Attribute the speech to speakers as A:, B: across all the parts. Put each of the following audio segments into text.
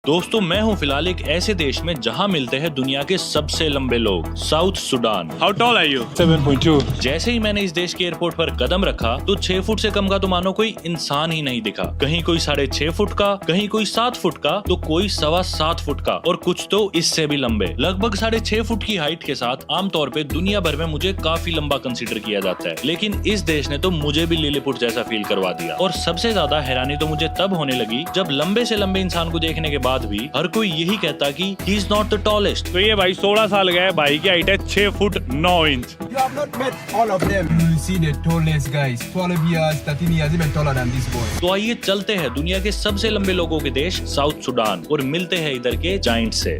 A: दोस्तों मैं हूँ फिलहाल एक ऐसे देश में जहाँ मिलते हैं दुनिया के सबसे लंबे लोग, south Sudan.
B: How tall are you? 7.2.
A: जैसे ही मैंने इस देश के एयरपोर्ट पर कदम रखा तो 6 फुट से कम का तो मानो कोई इंसान ही नहीं दिखा। कहीं कोई 6.5 फुट का, कहीं कोई 7 फुट का, तो कोई 7.25 फुट का, और कुछ तो इससे भी लंबे। लगभग 6.5 फुट की हाइट के साथ आमतौर पे दुनिया भर में मुझे काफी लंबा कंसीडर किया जाता है, लेकिन इज देश ने तो मुझे भी लिलीपुट जैसा फील करवा दिया। और सबसे ज्यादा हैरानी तो मुझे तब होने लगी जब लंबे से लंबे इंसान को देखने के बाद भी हर कोई यही कहता कि he is not the tallest.
B: तो ये भाई 16 साल का है, भाई की हाइट है 6 foot 9 inch.
C: You have not met all of them. You see the tallest guys, 12 years, 13 years, even taller than this boy.
A: तो आइए चलते हैं दुनिया के सबसे लंबे लोगों के देश साउथ सुडान और मिलते हैं इधर के जाइंट से।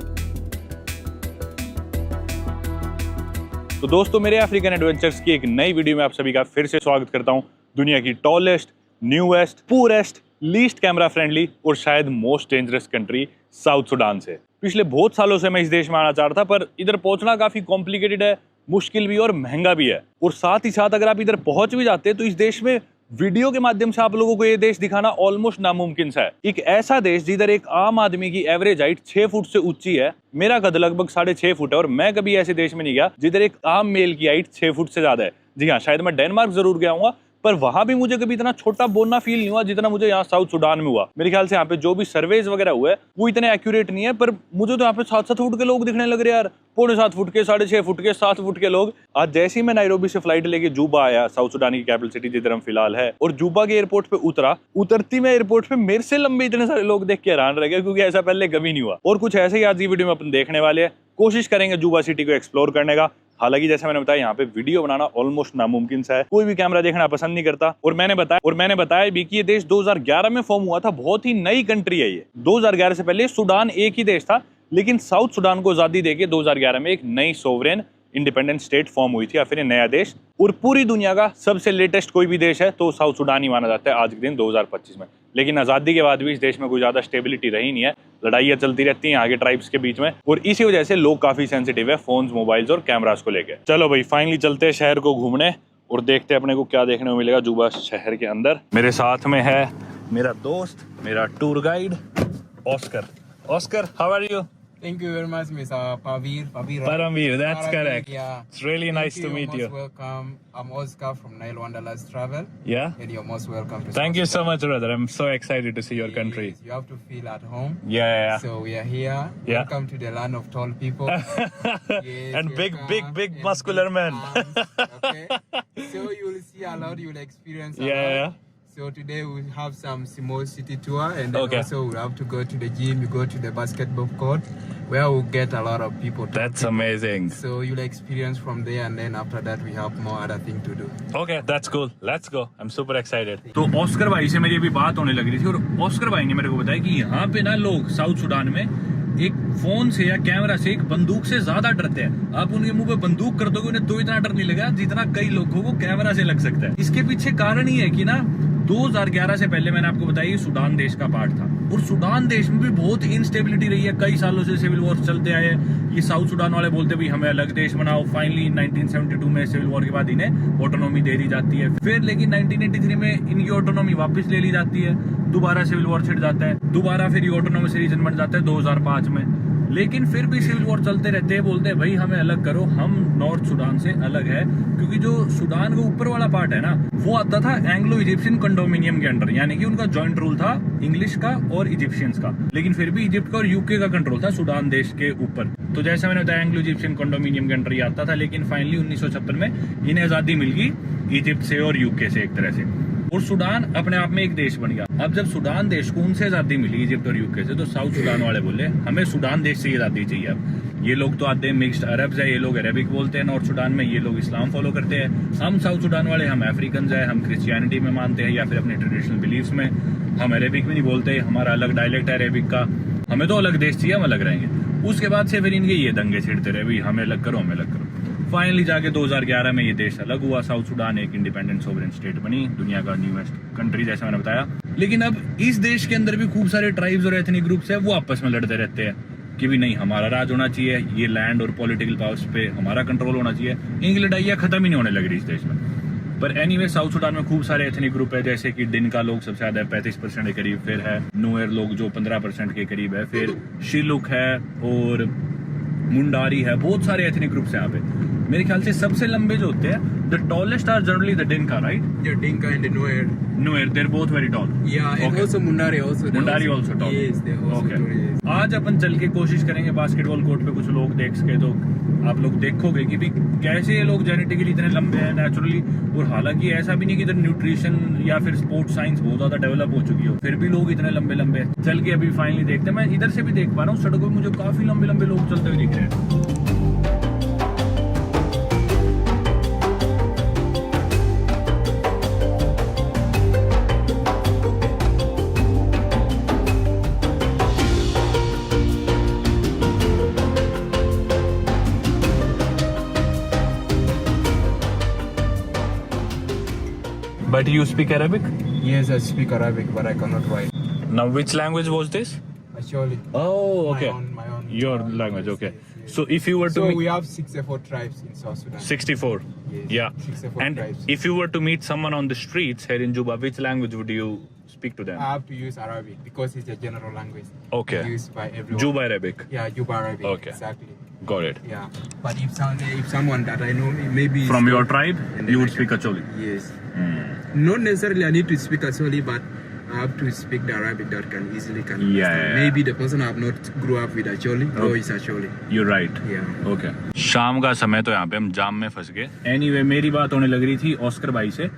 B: तो दोस्तों मेरे अफ्रीकन एडवेंचर्स की एक नई वीडियो में आप सभी का फिर से स्वागत करता हूं। दुनिया की tallest, newest, purest, least camera friendly और शायद most dangerous country south Sudan से। पिछले बहुत सालों से मैं इस देश में आना चाह रहा था, पर इधर पहुंचना काफी कॉम्प्लिकेटेड है, मुश्किल भी और महंगा भी है। और साथ ही साथ अगर आप इधर पहुंच भी जाते हैं तो इस देश में वीडियो के माध्यम से आप लोगों को ये देश दिखाना ऑलमोस्ट नामुमकिन सा है। एक ऐसा देश जिधर एक आम आदमी की एवरेज हाइट 6 फुट से ऊंची है। मेरा कद लगभग 6.5 फुट है और मैं कभी ऐसे देश में नहीं गया जिधर एक आम मेल की हाइट 6 फुट से ज्यादा है। जी हाँ, शायद मैं डेनमार्क जरूर गया हूँ, पर वहां भी मुझे कभी इतना छोटा बोलना फील नहीं हुआ जितना मुझे यहाँ साउथ सुडान में हुआ। मेरे ख्याल से यहाँ पे जो भी सर्वेज वगैरह हुए वो इतने एक्यूरेट नहीं है, पर मुझे तो यहाँ पे 7-7 फुट के लोग दिखने लग रहे यार, 6.25 फुट के, 6.5 फुट के, 7 फुट के लोग। आज जैसे ही मैं नायरोबी से फ्लाइट लेके जूबा आया, साउथ सुडान की कैपिटल सिटी जिधर हम फिलहाल है, और जूबा के एयरपोर्ट पे उतरती मैं एयरपोर्ट पे मेरे से लंबे इतने सारे लोग देख के हैरान रह गए, क्योंकि ऐसा पहले कभी नहीं हुआ। और कुछ ऐसे ही आज की वीडियो में अपन देखने वाले हैं, कोशिश करेंगे जूबा सिटी को एक्सप्लोर करने का। हालांकि जैसे मैंने बताया यहाँ पे वीडियो बनाना ऑलमोस्ट नामुमकिन सा है, कोई भी कैमरा देखना पसंद नहीं करता। और मैंने बताया भी कि ये देश 2011 में फॉर्म हुआ था, बहुत ही नई कंट्री है ये। 2011 से पहले सुडान एक ही देश था, लेकिन साउथ सुडान को आजादी देके 2011 में एक नई सोवरेन इंडिपेंडेंट स्टेट फॉर्म हुई थी, या फिर नया देश। और पूरी दुनिया का सबसे लेटेस्ट कोई भी देश है तो साउथ सुडान ही माना जाता है आज के दिन 2025 में। लेकिन आजादी के बाद भी इस देश में कोई ज्यादा स्टेबिलिटी रही नहीं है, लड़ाइयाँ चलती रहती हैं आगे ट्राइब्स के बीच में, और इसी वजह से लोग काफी सेंसिटिव है फोन्स, मोबाइल्स और कैमरास को लेकर। चलो भाई फाइनली चलते हैं शहर को घूमने और देखते हैं अपने को क्या देखने को मिलेगा जूबा शहर के अंदर। मेरे साथ में है मेरा दोस्त, मेरा tour guide Oscar. Oscar, how are you?
C: Thank you very much, Mr. Paramveer.
B: That's correct.
C: Yeah.
B: It's really nice to meet you.
C: You're most welcome. I'm Oscar from Nile Wanderlust Travel.
B: Yeah.
C: And you're most welcome to
B: Thank you
C: South
B: so much, brother. I'm so excited to see your
C: Sudan.
B: country.
C: Yes, you have to feel at home.
B: Yeah.
C: So we are here.
B: Yeah.
C: Welcome to the land of tall people. Yes,
B: And big
C: welcome.
B: muscular
C: And
B: men.
C: big arms. Okay. So you will see a lot. You will experience a
B: Yeah.
C: lot. So today we have some small city tour, and then
B: Okay.
C: also we have to go to the gym. You go to the basketball court, where we'll get a lot of people.
B: That's amazing.
C: So you'll experience from there, and then after that we have more other thing to do.
B: Okay, that's cool. Let's go. I'm super excited. तो Oscar भाई से मेरी अभी बात होने लगी थी, और ऑस्कर भाई ने मेरे को बताया कि यहाँ पे ना लोग साउथ सुडान में एक फोन से या कैमरा से एक बंदूक से ज्यादा डरते हैं। आप उनके मुंह पे बंदूक कर दोगे उन्हें तो इतना डर नहीं लगेगा जितना कई लोगों को कैमरा से लग सकता है। इसके पीछे कारण ही है कि ना 2011 से पहले मैंने आपको बताया ये सुडान देश का पार्ट था, और सुडान देश में भी बहुत इंस्टेबिलिटी रही है। कई सालों से सिविल वॉर चलते आए। ये साउथ सुडान वाले बोलते भी हमें अलग देश बनाओ। फाइनली 1972 में सिविल वॉर के बाद इन्हें ऑटोनॉमी दे दी जाती है। फिर लेकिन 1983 में इनकी ऑटोनॉमी वापस ले ली जाती है। दोबारा सिविल वॉर छिड़ जाता है, दोबारा फिर ये ऑटोनॉमस रीजन बन जाता है 2005 में। लेकिन फिर भी सिविल वॉर चलते रहते हैं, बोलते हैं भाई हमें अलग करो, हम नॉर्थ सुडान से अलग है। क्योंकि जो सुडान का ऊपर वाला पार्ट है ना, वो आता था एंग्लो इजिप्शियन कंडोमिनियम के अंडर, यानी कि उनका जॉइंट रूल था इंग्लिश का और इजिप्शियंस का। लेकिन फिर भी इजिप्ट का और यूके का कंट्रोल था सुडान देश के ऊपर। तो जैसा मैंने बताया एंग्लो इजिप्शियन कंडोमिनियम के अंडर ही आता था, लेकिन फाइनली 1976 में इन्हें आजादी मिल गई इजिप्ट से और यूके से एक तरह से, और सुडान अपने आप में एक देश बन गया। अब जब सुडान देश को उनसे आजादी मिली इजिप्ट और यूके से, तो साउथ सुडान वाले बोले हमें सुडान देश से आजादी चाहिए। अब ये लोग तो आते हैं मिक्स्ड अरब्स है, ये लोग अरेबिक बोलते हैं नॉर्थ सुडान में, ये लोग इस्लाम फॉलो करते हैं। हम साउथ सुडान वाले हम अफ्रीकन है, हम क्रिश्चियनिटी में मानते हैं या फिर अपने ट्रेडिशनल बिलीफ्स में। हम अरेबिक में नहीं बोलते, हमारा अलग डायलेक्ट है अरेबिक का, हमें तो अलग देश चाहिए, हम अलग रहेंगे। उसके बाद से फिर इनके ये दंगे छिड़ते रहे, भाई हमें अलग करो, हमें अलग करो। फाइनली जाके 2011 में ये देश अलग हुआ, साउथ सुडान एक इंडिपेंडेंट सोवरेन स्टेट बनी, दुनिया का न्यूएस्ट कंट्री जैसा मैंने बताया। लेकिन अब इस देश के अंदर भी खूब सारे ट्राइब्स और एथनिक ग्रुप्स है, वो आपस में लड़ते रहते हैं कि भी नहीं हमारा राज होना चाहिए, ये लैंड और पॉलिटिकल पावर्स पे हमारा कंट्रोल होना चाहिए। इनकी लड़ाइयाँ खत्म ही नहीं होने लग रही इस देश में। पर एनीवे साउथ सुडान में खूब सारे एथनिक ग्रुप है, जैसे कि डिनका लोग सबसे ज्यादा है 35% के करीब, फिर है नुएर लोग जो 15% के करीब है, फिर शिलुक है और मुंडारी है, बहुत सारे एथनिक ग्रुप्स हैं यहाँ पे। मेरे ख्याल से सबसे लंबे जो होते हैं, the tallest are generally the Dinka, right?
C: Yeah, Dinka and the Nuer.
B: Nuer, they're both very tall.
C: Yeah, and
B: Okay.
C: also Mundari also.
B: Mundari also tall.
C: Yes, they also
B: Okay.
C: tall, yes.
B: आज अपन चल के कोशिश करेंगे basketball court पे, कुछ लोग देख सके तो आप लोग देखोगे कि भी कैसे ये लोग जेनेटिकली इतने लंबे हैं नेचुरली। और हालांकि ऐसा भी नहीं कि इधर न्यूट्रिशन या फिर स्पोर्ट्स साइंस बहुत ज्यादा डेवलप हो चुकी हो, फिर भी लोग इतने लंबे लंबे हैं। चल के अभी फाइनली देखते हैं। मैं इधर से भी देख पा रहा हूँ, सड़कों पे मुझे काफी लंबे लंबे लोग चलते हुए दिख रहे हैं। But you speak Arabic?
C: Yes, I speak Arabic, but I cannot write.
B: Now, which language was this?
C: Actually,
B: Oh, okay.
C: my own
B: Your language, okay. So if you were to
C: So
B: meet
C: we have 64 tribes in South Sudan.
B: 64,
C: Yes,
B: yeah.
C: 64
B: And
C: tribes.
B: if you were to meet someone on the streets here in Juba, which language would you speak to them?
C: I have to use Arabic because it's a general language.
B: Okay.
C: Used by everyone.
B: Juba Arabic.
C: Yeah, Juba Arabic.
B: Okay.
C: Exactly.
B: Got it.
C: Yeah. But if someone that I know maybe is
B: From your tribe,
C: and
B: you
C: then
B: would
C: I
B: speak
C: can-
B: Acholi.
C: Yes. Not necessarily I need to speak Acholi, but I have to speak the Arabic that can easily
B: Yeah,
C: understand.
B: yeah.
C: Maybe the person I have not grew up with Acholi,
B: Oh.
C: or is Acholi.
B: You're right.
C: Yeah.
B: Okay. शाम का समय तो यहाँ पे हम जाम में फंस गए। Anyway, मेरी बात होने लग रही थी ऑस्कर भाई से,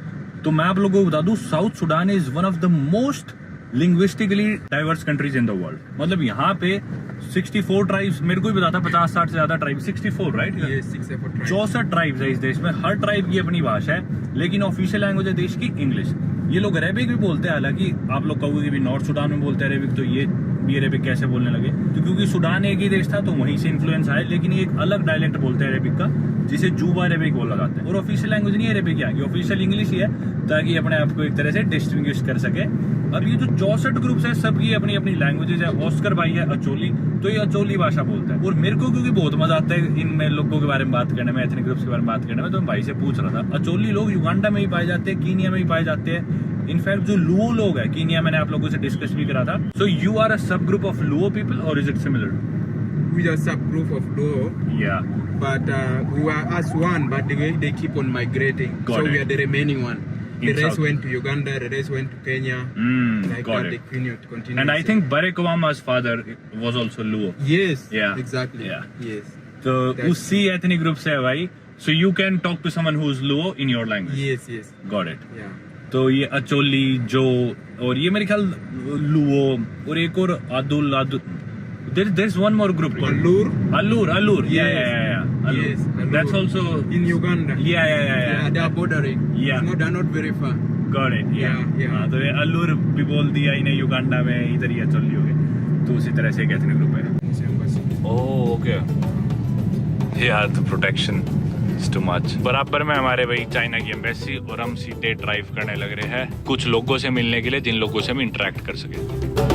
B: तो मैं आप लोगों को बता दूं, south Sudan is one of the most linguistically diverse countries in the world. मतलब यहाँ पे 64 ट्राइब्स, मेरे को ही बताता 50-60 से ज्यादा tribe, 64 right?
C: Yes, 64 tribes.
B: 64 tribes है इस देश में, हर ट्राइब की अपनी भाषा है, लेकिन ऑफिशियल लैंग्वेज है देश की इंग्लिश। ये लोग अरेबिक भी बोलते हैं, हालांकि आप लोग कहोगे कि भी नॉर्थ सुडान में बोलते हैं अरेबिक, तो ये भी अरेबिक कैसे बोलने लगे? तो क्योंकि सुडान एक ही देश था तो वहीं से इन्फ्लुएंस आया, लेकिन ये एक अलग डायलेक्ट बोलते हैं अरेबिक का, जिसे जुबा अरेबिक बोला जाता है। और ऑफिशियल लैंग्वेज नहीं अरेबिक यहाँ की, ऑफिशियल इंग्लिश ही है, ताकि अपने आप को एक तरह से डिस्टिंग्विश कर सके। अब ये जो 64 ग्रुप्स है, सबकी अपनी अपनी लैंग्वेजेज है। ऑस्कर भाई है अचोली, तो ये अचोली भाषा बोलता है। और मेरे को क्योंकि बहुत मजा आता है इन लोगों के बारे में बात करने में, एथनिक ग्रुप्स के बारे में बात करने में, तो मैं भाई से पूछ रहा था, अचोली लोग युगांडा में ही पाए जाते हैं, कीनिया में ही पाए जाते हैं। इनफैक्ट जो लुओ लोग हैं कीनिया, मैंने आप लोगों से डिस्कस भी करा था। सो यू आर अ सब ग्रुप ऑफ लुओ पीपल और is it similar?
C: We are subgroup of Luo,
B: या
C: but we were as one, but they keep on migrating.
B: Got
C: so
B: it.
C: we are the remaining one. The
B: In
C: rest
B: South-
C: went to Uganda, the rest went to Kenya. Like
B: got
C: that,
B: it.
C: they continue.
B: And I think Barack Obama's father was also Luo.
C: Yes.
B: Yeah.
C: Exactly.
B: Yeah.
C: Yes.
B: तो
C: That's-
B: उसी ethnic group से है भाई। So you can talk to someone who is Luo in your language.
C: Yes. Yes.
B: Got it.
C: Yeah.
B: तो ये अचोली जो, और ये मेरे ख्याल लुओ, और एक और आदुल there's one more group.
C: Allur.
B: Allur.
C: Yes.
B: Yeah. Allur.
C: Yes. Allur.
B: That's also
C: In Uganda.
B: Yeah.
C: They are bordering.
B: Yeah.
C: No, they're not very far.
B: Got it. Yeah.
C: Yeah.
B: हाँ, तो ये अल्लूर भी बोल दिया इन्हें, युगांडा में इधर ही अचोली हो गए, तो उसी तरह से एक एथनिक ग्रुप है। Oh okay. यार the protection is too much. बराबर में हमारे भाई चाइना की एम्बेसी, और हम सीधे ड्राइव करने लग रहे हैं कुछ लोगों से मिलने के लिए, जिन लोगों से हम इंटरेक्ट कर सके।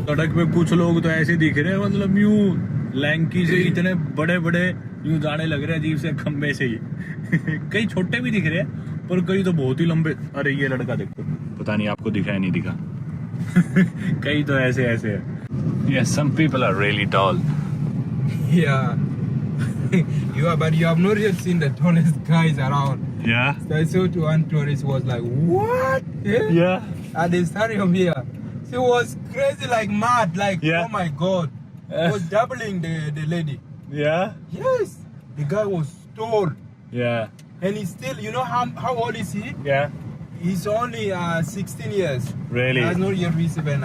B: सड़क पे कुछ लोग तो ऐसे दिख रहे हैं, मतलब यूं लैंकी से इतने बड़े बड़े यूं जाने लग रहे हैं अजीब से खंबे से ही। कई छोटे भी दिख रहे हैं, पर कई तो बहुत ही लंबे। अरे ये लड़का देखो, पता नहीं आपको दिखा या नहीं दिखा। कई तो ऐसे है। Yes, some people are really tall.
C: Yeah. But you have not yet seen the tallest guys around.
B: Yeah.
C: So I saw to one tourist was like, what?
B: Yeah.
C: At the stadium here. She was crazy like mad, like,
B: Yeah.
C: oh my God. Was doubling the lady.
B: Yeah.
C: Yes. The guy was tall.
B: Yeah.
C: And he's still, you know how old is he?
B: Yeah.
C: He's only 16 years.
B: Really?
C: He has not yet reached even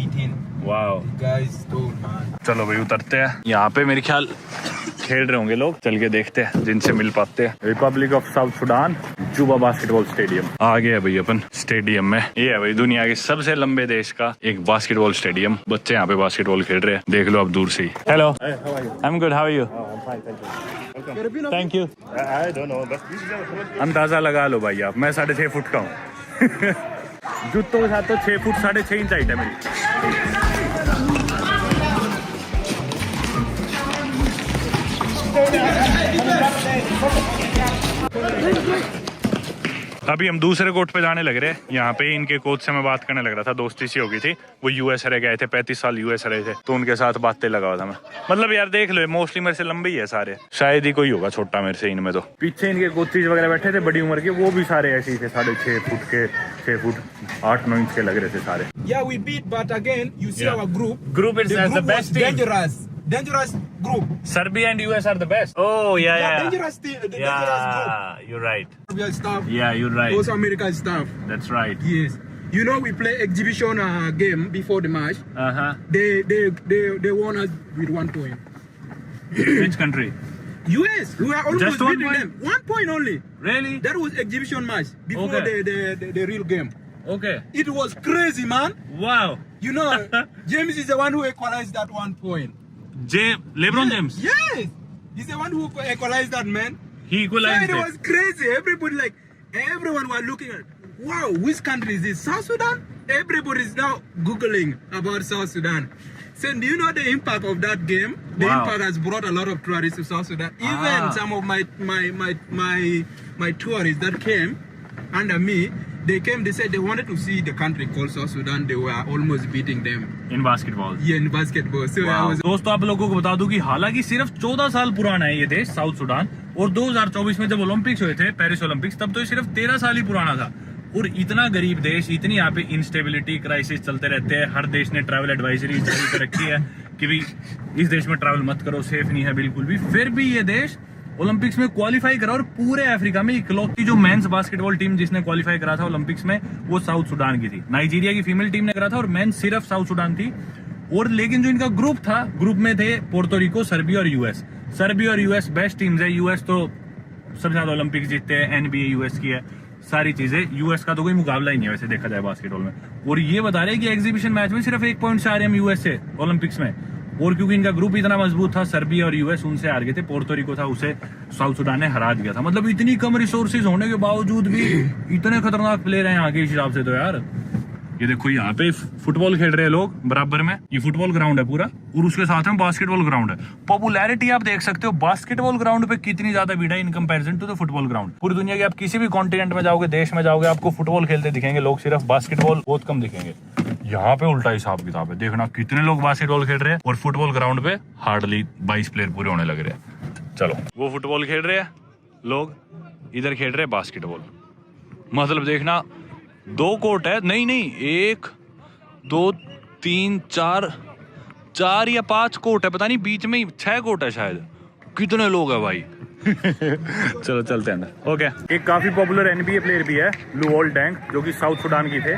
C: 18.
B: Wow.
C: The guy is tall, man.
B: चलो भाई उतरते हैं। यहाँ पे मेरे ख्याल खेल रहे होंगे लोग, चल के देखते हैं जिनसे मिल पाते हैं। रिपब्लिक ऑफ साउथ सुडान जुबा बास्केटबॉल स्टेडियम आ गया है भाई अपन स्टेडियम में। ये है भाई दुनिया के सबसे लंबे देश का एक बास्केटबॉल स्टेडियम। बच्चे यहाँ पे बास्केटबॉल खेल रहे हैं, देख लो आप दूर से ही। Hello, I am good, how are you? Thank you.
D: I don't know, but this is
B: अंदाजा लगा लो भाई आप, मैं 6.5 फुट का हूँ। जूतों के साथ तो 6 फुट 6.5 इंच हाइट है मेरी। अभी हम दूसरे कोर्ट पे जाने लग रहे हैं। यहाँ पे इनके कोच से मैं बात करने लग रहा था, दोस्ती सी हो गई थी। वो यूएस रह गए थे, 35 साल यूएस रहे थे, तो उनके साथ बातें लगा हुआ था मैं। मतलब यार देख लो, मोस्टली मेरे से लंबे ही है सारे, शायद ही कोई होगा छोटा मेरे से इनमें। तो पीछे इनके कोचेज वगैरह बैठे थे बड़ी उम्र के, वो भी सारे ऐसे ही थे, 6.5 फुट के, 6 फुट 8-9 इंच के लग रहे थे सारे।
C: Yeah, we beat, but again, you see
B: Yeah.
C: our group.
B: Group is
C: The
B: the
C: group
B: best
C: was
B: team.
C: dangerous group.
B: Serbia and US are the best. Oh yeah, yeah.
C: Dangerous team, the dangerous group.
B: Yeah, you're right.
C: We are staff.
B: Yeah, you're right.
C: Also American staff.
B: That's right.
C: Yes. You know, we play exhibition game before the match.
B: Uh-huh.
C: They won us with 1 point.
B: Which country?
C: US, we are almost
B: Just 1
C: beating
B: point?
C: them. 1 point only.
B: Really?
C: That was exhibition match before
B: Okay.
C: the real game.
B: Okay.
C: It was crazy, man.
B: Wow.
C: You know, James is the one who equalized that 1 point.
B: LeBron James.
C: Yes, he's the one who equalized that, man.
B: He equalized
C: It
B: it.
C: was crazy. Everyone was looking at, wow, which country is this? South Sudan? Everybody is now Googling about South Sudan. So do you know the impact of that game? The
B: Wow.
C: impact has brought a lot of tourists to South Sudan. Even some of my tourists that came under me, they came, they said they wanted to see the country called South Sudan. They were almost beating them.
B: In basketball.
C: Yeah, in basketball. So I was
B: दोस्तों आप लोगों को बता दूं कि हालांकि सिर्फ 14 साल पुराना है ये देश साउथ सुडान, और 2024 में जब ओलंपिक्स हुए थे, पेरिस ओलंपिक्स, तब तो ये सिर्फ 13 साल ही पुराना था। और इतना गरीब देश, इतनी यहाँ पे इंस्टेबिलिटी क्राइसिस चलते रहते हैं। हर देश ने ट्रैवल एडवाइजरी जारी कर रखी है कि भी इस देश में ट्रैवल मत करो, सेफ नहीं है बिल्कुल भी। फिर भी ये देश ओलंपिक्स में क्वालिफाई करा, और पूरे अफ्रीका में इकलौती जो मेंस बास्केटबॉल टीम जिसने क्वालिफाई करा था ओलंपिक्स में, वो साउथ सुडान की थी। नाइजीरिया की फीमेल टीम ने करा था, और मेंस सिर्फ साउथ सुडान थी। और लेकिन जो इनका ग्रुप था, ग्रुप में थे पोर्टो रिको, सर्बिया और यूएस। सर्बिया और यूएस बेस्ट टीम्स है। यूएस तो सबसे ज्यादा ओलंपिक्स जीतते हैं, एनबीए यूएस की है, सारी चीजें। यूएस का तो कोई मुकाबला ही नहीं है वैसे देखा जाए बास्केटबॉल में। और ये बता रहे हैं कि एग्जीबिशन मैच में सिर्फ 1 पॉइंट से आ रहे हैं हम यूएस से ओलंपिक्स में। और क्योंकि इनका ग्रुप इतना मजबूत था, सर्बिया और यूएस उनसे हार गए थे। पोर्टो रिको था, उसे साउथ सुडान ने हरा दिया था। मतलब इतनी कम रिसोर्सेज होने के बावजूद भी इतने खतरनाक प्लेयर हैं यहाँ के हिसाब से तो यार। ये देखो यहाँ पे फुटबॉल खेल रहे हैं लोग बराबर में, ये फुटबॉल ग्राउंड है पूरा, और उसके साथ में बास्केटबॉल ग्राउंड है। पॉपुलैरिटी आप देख सकते हो बास्केटबॉल ग्राउंड पे कितनी ज्यादा भीड़ है in comparison to the football ground. पूरी दुनिया के आप किसी भी कॉन्टिनेंट में जाओगे, देश में जाओगे, आपको फुटबॉल खेलते दिखेंगे लोग, सिर्फ बास्केटबॉल बहुत कम दिखेंगे। यहाँ पे उल्टा हिसाब किताब है, देखना कितने लोग बास्केटबॉल खेल रहे हैं, और फुटबॉल ग्राउंड पे हार्डली 22 प्लेयर पूरे होने लग रहे हैं। चलो, वो फुटबॉल खेल रहे हैं लोग, इधर खेल रहे हैं बास्केटबॉल। मतलब देखना 2 कोर्ट है, नहीं 1 2 3 4 या 5 कोर्ट है, पता नहीं, बीच में ही 6 कोर्ट है शायद। कितने लोग हैं भाई। चलो चलते हैं अंदर। ओके, एक काफी पॉपुलर एनबीए प्लेयर भी है, लुओल डेंग, जो कि साउथ सुडान की थे,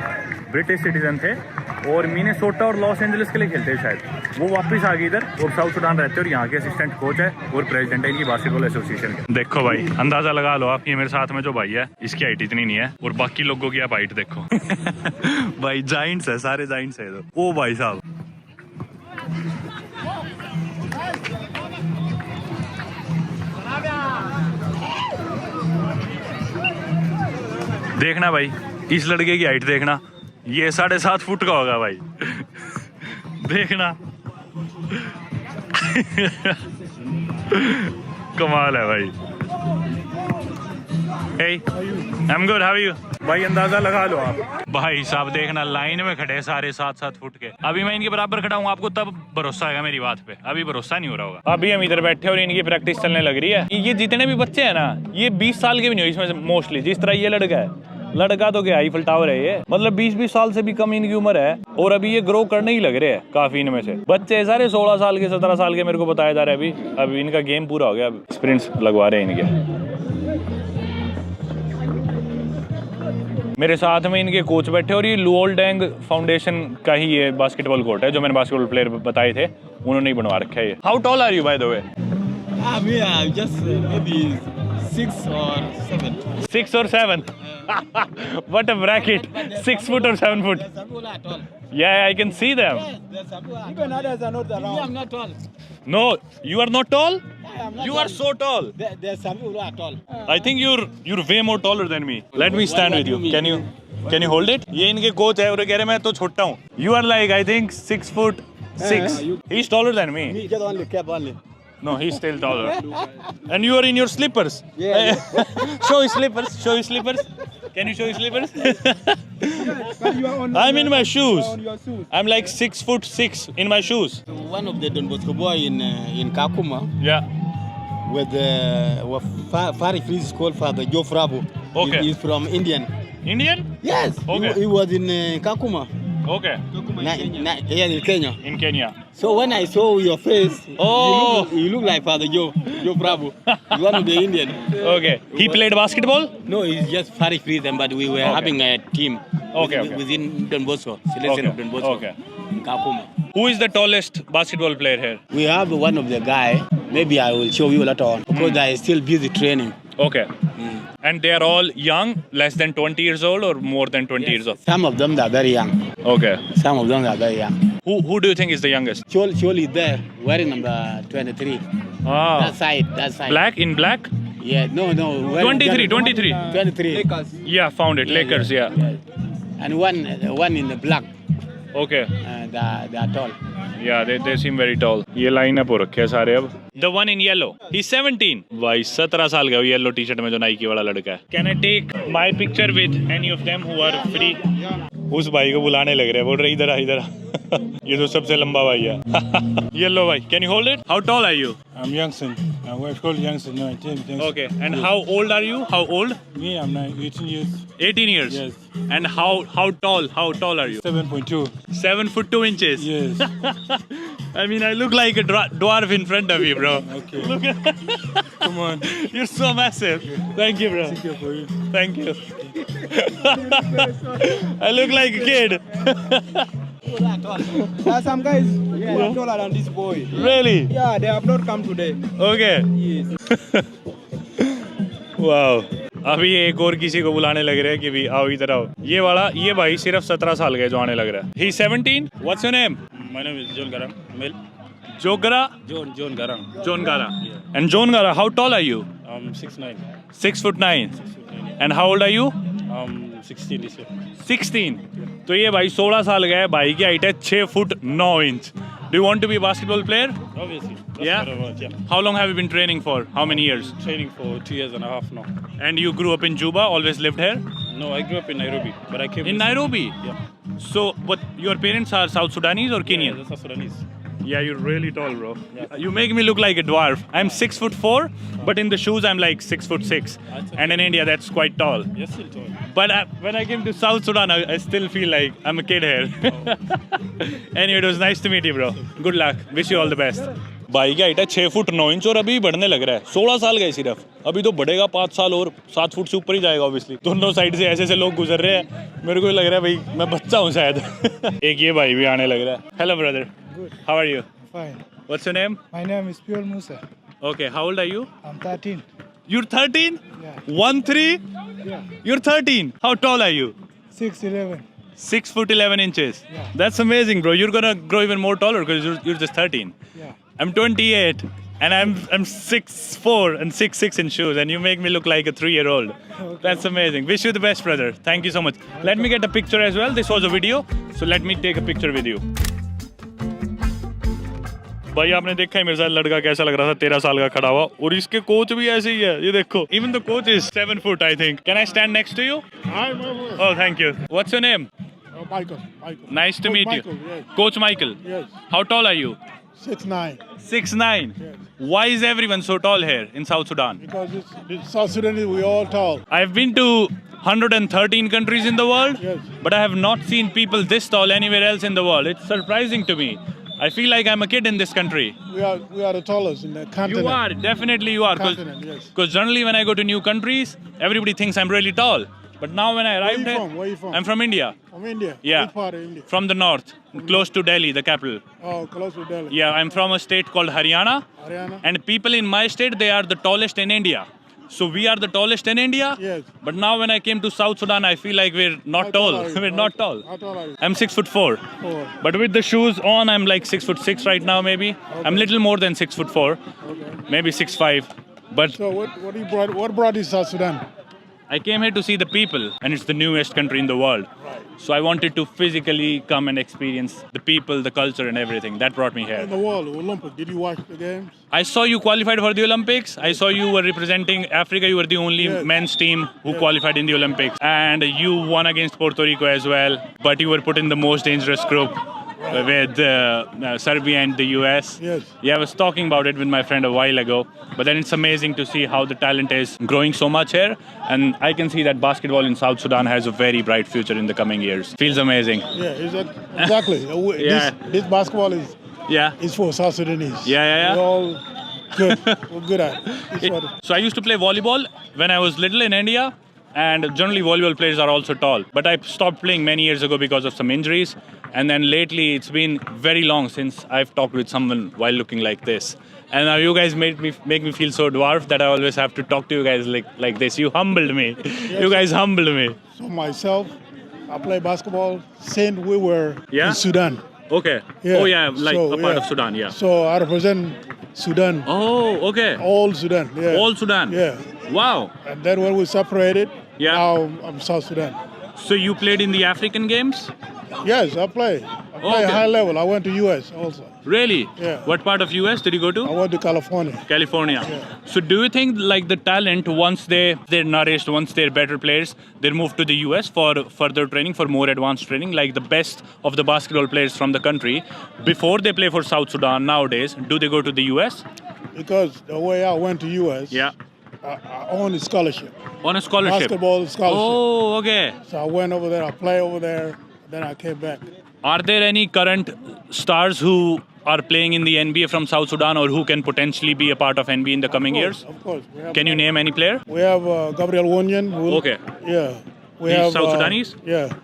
B: ब्रिटिश सिटीजन थे, और मिनेसोटा और लॉस एंजलिस के लिए खेलते हैं शायद। वो वापस आ गए इधर, और साउथ सुडान रहते हैं, और यहाँ के असिस्टेंट कोच है और प्रेसिडेंट है इनकी बास्केटबॉल एसोसिएशन के। देखो भाई, अंदाजा लगा लो आप, ये मेरे साथ में जो भाई है, इसकी हाइट इतनी नहीं है, और बाकी लोगों की आप हाइट देखो। भाई जाइंट्स है, सारे जाइंट्स है इधर। ओ भाई साहब, देखना भाई, इस लड़के की हाइट देखना, ये 7.5 फुट का होगा भाई। देखना। कमाल है भाई। Hey, I'm good, how are you? भाई अंदाजा लगा लो आप। भाई साहब देखना, लाइन में खड़े सारे 7-7 फुट के। अभी मैं इनके बराबर खड़ा हूँ, आपको तब भरोसा आएगा मेरी बात पे, अभी भरोसा नहीं हो रहा होगा। अभी हम इधर बैठे और इनकी प्रैक्टिस चलने लग रही है। ये जितने भी बच्चे हैं ना, ये 20 साल के भी नहीं हुए इसमें मोस्टली। जिस तरह ये लड़का है, लड़का तो क्या आईफल टावर है ये, मतलब 20-20 साल से भी कम इनकी उम्र है, और अभी ये ग्रो करने ही लग रहे हैं काफी। इनमें से बच्चे सारे 16 साल के 17 साल के मेरे को बताया जा रहा है। अभी इनका गेम पूरा हो गया, स्प्रिंट्स लगवा रहे हैं इनके। मेरे साथ में इनके कोच बैठे, और ये लुओल डेंग फाउंडेशन का ही ये बास्केटबॉल कोर्ट है, जो मैंने बास्केटबॉल प्लेयर बताए थे, उन्होंने ही बनवा रखा है ये। How tall are you by the way?
D: Just maybe 6 or 7.
B: 6 or 7? What a bracket! 6 foot or 7 foot?
D: Some people are tall.
B: Yeah, I can see them.
D: There's some people are
C: even others are not
D: Me, I'm
C: around.
D: not tall.
B: No, you are not tall?
D: I'm not
B: You
D: tall.
B: are so tall.
D: There's some people who are tall.
B: I think you're way more taller than me. Let me stand with you. Can you? Can you hold it? ये इनके coach है और ये कह रहे मैं तो छोटा हूँ. You are like I think 6'6". He's taller than me.
D: Me just only cap only.
B: No, he's still taller. And you are in your slippers.
D: Yeah.
B: Show his slippers. Show his slippers. Can you show his slippers?
C: But you are on
B: I'm in my shoes.
C: on your shoes.
B: I'm like 6'6" in my shoes.
D: One of the Don Bosco boy in Kakuma
B: Yeah.
D: with Fari Freeze called Father Joe Frabo.
B: Okay.
D: He's from Indian.
B: Indian?
D: Yes.
B: Okay.
D: He was in Kakuma.
B: Okay.
D: Yeah, in Kenya.
B: In Kenya.
D: So when I saw your face,
B: Oh.
D: you look like Father Joe Bravo. He's one of the Indian.
B: Okay. He played basketball?
D: No, he's just Farid Freedom, but we were having a team
B: Okay.
D: within Don Bosco, selection of Don Bosco.
B: Okay.
D: In Kakuma.
B: Who is the tallest basketball player here?
D: We have one of the guy. Maybe I will show you later on because I still busy training.
B: Okay. And they are all young, less than 20 years old or more than 20 years old?
D: Some of them are very young.
B: Okay.
D: Some of them are very young.
B: Who do you think is the youngest?
D: Chol is there, wearing number 23.
B: Ah.
D: That side.
B: Black in black?
D: Yeah, no. wearing
B: 23, 23.
D: 23.
C: Lakers.
B: Yeah, found it. Lakers, yeah.
D: And one in the black.
B: Okay.
D: They are tall.
B: Yeah, they seem very tall. ये lineup हो रखे हैं सारे अब. The one in yellow. He's 17. भाई 17 साल का yellow T shirt में जो नाइकी वाला लड़का है. Can I take my picture with any of them who are free? उस भाई को बुलाने लग रहे हैं. बोल रहे इधर आ. ये तो सबसे लंबा भाई है. Yellow भाई. Can you hold it? How tall are you?
E: I'm Youngson. My wife called Youngson. No, I tell you.
B: Okay. And how old are you? How old?
E: Me, I'm 18 years.
B: 18 years.
E: Yes.
B: And how tall are you?
E: 7.2.
B: 7'2".
E: Yes.
B: I mean, I look like a dwarf in front of you, bro.
E: Okay.
B: Look at
E: Come on.
B: You're so massive. Thank you, bro.
E: Take care for you.
B: Thank you. I look like a kid.
C: There are some guys who are taller than this boy.
B: Really?
C: Yeah, they have not come today.
B: Okay.
C: Yes.
B: Wow. अभी एक और किसी को बुलाने लग रहे हैं कि भी आओ इधर आओ. ये भाई सिर्फ 17 साल का है जो आने लग रहा है. He's 17. What's your name?
E: My name is John Garang. Mel.
B: Jogara?
E: John Garang.
B: John Gara. And John Gara, how tall are you?
E: I'm 6'9".
B: 6'9". And how old are you?
E: I'm 16 this year.
B: 16. तो ये भाई 16 साल का है. भाई की height है 6 foot 9 inch. Do you want to be a basketball player?
E: Obviously. That's
B: Yeah?
E: what I want, yeah.
B: How long have you been training for? How many years?
E: Training for 2 years and a half now.
B: And you grew up in Juba, always lived here?
E: No, I grew up in Nairobi, but I came
B: In Nairobi?
E: Yeah.
B: So, but your parents are South Sudanese or
E: Yeah,
B: Kenyan?
E: that's Sudanese.
B: Yeah, you're really tall, bro.
E: Yeah.
B: You make me look like a dwarf. I'm 6'4", but in the shoes I'm like 6'6". And in India, that's quite tall.
E: You're still tall.
B: But when I came to South Sudan, I still feel like I'm a kid here. Anyway, it was nice to meet you, bro. Good luck. Wish you all the best. भाई की height है 6 foot 9 inch और अभी बढ़ने लग रहा है. 16 साल का है सिर्फ. अभी तो बढ़ेगा 5 साल और 7 फुट से ऊपर ही जाएगा ऑब्वियसली. दोनों साइड से ऐसे लोग गुजर रहे हैं. मेरे को लग रहा है भाई मैं बच्चा हूँ शायद. एक ये भाई भी आने लग रहा है. Hello brother.
F: Good.
B: How are you?
F: Fine.
B: What's your name?
F: My name is Pure Musa.
B: Okay, how old are you?
F: I'm 13.
B: You're 13?
F: Yeah.
B: 1'3"?
F: Yeah.
B: You're 13. How tall are you?
F: 6'11".
B: 6 foot 11 inches.
F: Yeah.
B: That's amazing, bro. You're gonna grow even more taller because you're just 13.
F: Yeah.
B: I'm 28 and I'm 6'4" and 6'6" in shoes, and you make me look like a 3-year-old.
F: Okay.
B: That's amazing. Wish you the best, brother. Thank you so much. Let me get a picture as well. This was a video, so let me take a picture with you. भाई आपने देखा है मेरे साथ लड़का कैसा लग रहा था 13 साल का खड़ा हुआ और इसके कोच भी ऐसे ही है. ये देखो. Even the coach is 7 foot, I think. Can I stand next to you? Oh, thank you. What's your name?
F: Michael.
B: Nice to meet you.
F: Michael, yes.
B: Coach Michael.
F: Yes.
B: How tall are you?
F: 6'9".
B: 6'9".
F: Yes.
B: Why is everyone so tall here in South Sudan?
F: Because it's South Sudanese, we all tall.
B: I've been to 113 countries in the world,
F: Yes.
B: but I have not seen people this tall anywhere else in the world. It's surprising to me. I feel like I'm a kid in this country.
F: We are the tallest in the continent.
B: You are, definitely you are.
F: Continent, yes.
B: Because generally when I go to new countries, everybody thinks I'm really tall. But now when I arrived
F: you
B: here,
F: from? Where you from?
B: I'm from India.
F: From India?
B: Yeah.
F: Which part of India?
B: From the north, close to Delhi, the capital.
F: Oh, close to Delhi.
B: Yeah, I'm from a state called Haryana.
F: Haryana?
B: And people in my state, they are the tallest in India. So we are the tallest in India.
F: Yes.
B: But now when I came to South Sudan, I feel like we're not
F: How
B: tall.
F: are you?
B: We're not tall.
F: How tall are you?
B: I'm 6'4".
F: 4.
B: But with the shoes on, I'm like 6'6" right now, maybe. I'm little more than 6'4".
F: Okay.
B: Maybe 6'5". But
F: So what brought you to South Sudan?
B: I came here to see the people, and it's the newest country in the world. So I wanted to physically come and experience the people, the culture, and everything. That brought me here.
F: In the world, Olympic. Did you watch the games?
B: I saw you qualified for the Olympics. I saw you were representing Africa. You were the only
F: Yes.
B: men's team who
F: Yes.
B: qualified in the Olympics. And you won against Puerto Rico as well. But you were put in the most dangerous group with Serbia and the US.
F: Yes.
B: Yeah, I was talking about it with my friend a while ago. But then it's amazing to see how the talent is growing so much here. And I can see that basketball in South Sudan has a very bright future in the coming years. Feels amazing.
F: Yeah, exactly.
B: Yeah.
F: This basketball
B: Yeah.
F: is for South Sudanese.
B: Yeah.
F: We're all good. We're good at it. It's what
B: So I used to play volleyball when I was little in India, and generally volleyball players are also tall. But I stopped playing many years ago because of some injuries, and then lately it's been very long since I've talked with someone while looking like this. And now you guys make me feel so dwarfed that I always have to talk to you guys like this. You humbled me. You guys humbled me.
F: So myself, I play basketball since we were
B: Yeah?
F: in Sudan.
B: Okay. Oh yeah, like
F: So,
B: a part
F: yeah.
B: of Sudan. Yeah.
F: So I represent Sudan,
B: Oh, okay.
F: all Sudan. Yeah.
B: All Sudan.
F: Yeah.
B: Wow.
F: And then when we separated,
B: Yeah.
F: now I'm South Sudan.
B: So you played in the African Games?
F: Yes, I play. I play
B: Okay.
F: high level. I went to US also.
B: Really?
F: Yeah.
B: What part of US did you go to?
F: I went to California.
B: California.
F: Yeah.
B: So do you think like the talent, once they're nourished, once they're better players, they're moved to the US for further training, for more advanced training, like the best of the basketball players from the country, before they play for South Sudan nowadays, do they go to the US?
F: Because the way I went to US,
B: Yeah.
F: I own a scholarship.
B: On a scholarship?
F: Basketball scholarship.
B: Oh, okay.
F: So I went over there, I played over there, then I came back.
B: Are there any current stars who are playing in the NBA from South Sudan, or who can potentially be a part of NBA in the coming years?
F: Of course. We have,
B: Can you name any player?
F: We have Gabriel Wonyan.
B: Okay.
F: Yeah. We
B: He's
F: have
B: South Sudanese?
F: Yeah.